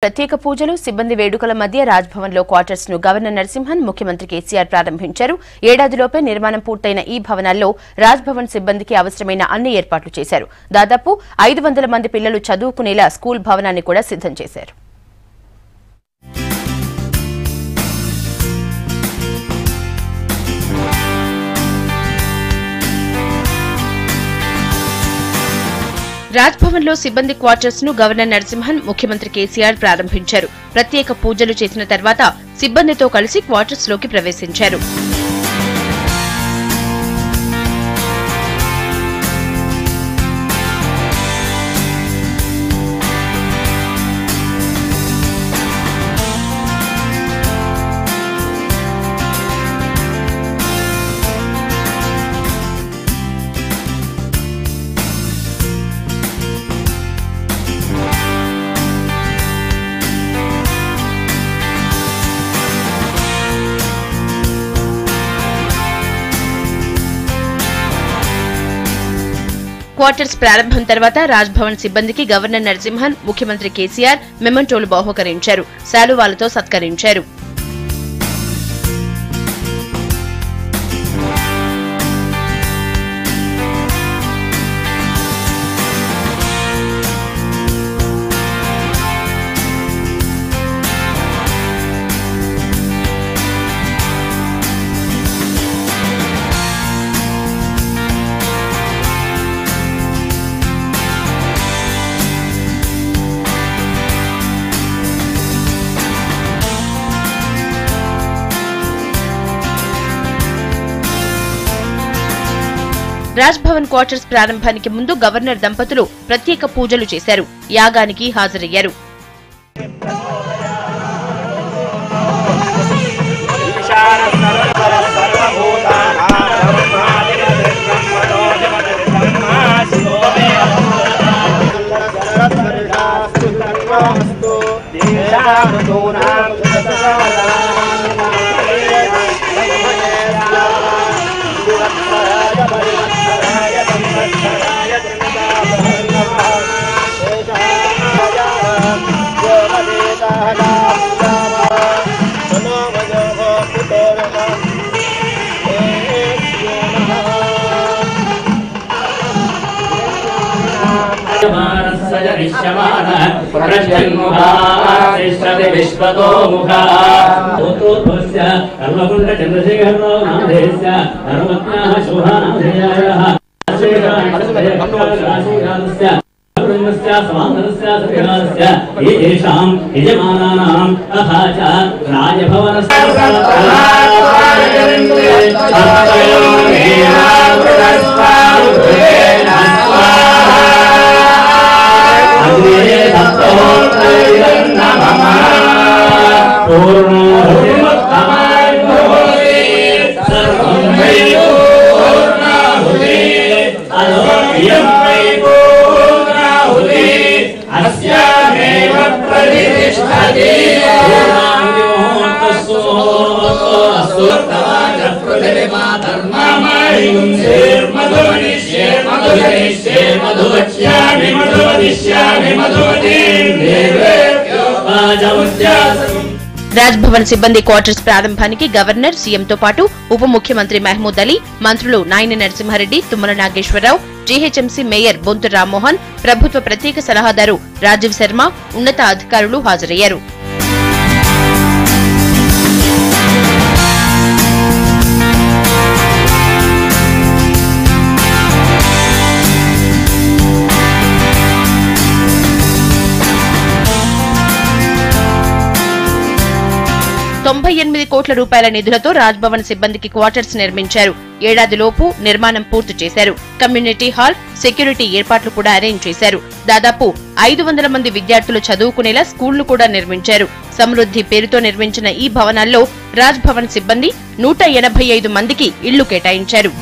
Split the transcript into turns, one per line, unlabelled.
ప్రత్యేక పూజలు సిబ్బంది వేడుకల మధ్య రాజ్భవన్ లో క్వార్టర్స్ ను గవర్నర్ నరసింహన్ ముఖ్యమంత్రి కేసీఆర్ ప్రారంభించారు. ఏడాదిలోపే నిర్మాణం పూర్తయిన ఈ భవనాల్లో రాజ్భవన్ సిబ్బందికి అవసరమైన అన్ని ఏర్పాట్లు చేశారు. దాదాపు 500 మంది పిల్లలు చదువుకునేలా స్కూల్ భవనాన్ని కూడా సిద్ధం చేశారు. రాజ్భవన్ లో సిబ్బంది క్వార్టర్స్ ను గవర్నర్ నరసింహన్ ముఖ్యమంత్రి కేసీఆర్ ప్రారంభించారు. ప్రత్యేక పూజలు చేసిన తర్వాత సిబ్బందితో కలిసి క్వార్టర్స్ లోకి ప్రవేశించారు. క్వార్టర్స్ ప్రారంభం తర్వాత రాజ్భవన్ సిబ్బందికి గవర్నర్ నరసింహన్ ముఖ్యమంత్రి కేసీఆర్ మెమంటోలు బహూకరించారు. శాలువాలతో సత్కరించారు. రాజ్భవన్ క్వార్టర్స్ ప్రారంభానికి ముందు గవర్నర్ దంపతులు ప్రత్యేక పూజలు చేశారు. యాగానికి హాజరయ్యారు. రాజ్భవన్ సిబ్బంది క్వార్టర్స్ ప్రారంభానికి గవర్నర్, సీఎంతో పాటు ఉప ముఖ్యమంత్రి మహమూద్ అలీ, మంత్రులు నాయని నరసింహారెడ్డి, తుమ్మల నాగేశ్వరరావు, జీహెచ్ఎంసీ మేయర్ బొంతు రామ్మోహన్, ప్రభుత్వ ప్రత్యేక సలహాదారు రాజీవ్ శర్మ, ఉన్నత అధికారులు హాజరయ్యారు. ₹98 కోట్ల నిధులతో రాజ్భవన్ సిబ్బందికి క్వార్టర్స్ నిర్మించారు. ఏడాదిలోపు నిర్మాణం పూర్తి చేశారు. కమ్యూనిటీ హాల్, సెక్యూరిటీ ఏర్పాట్లు కూడా అరేంజ్ చేశారు. దాదాపు 500 మంది విద్యార్థులు చదువుకునేలా స్కూళ్లు కూడా నిర్మించారు. సమృద్ధి పేరుతో నిర్మించిన ఈ భవనాల్లో రాజ్భవన్ సిబ్బంది 185 మందికి ఇళ్లు కేటాయించారు.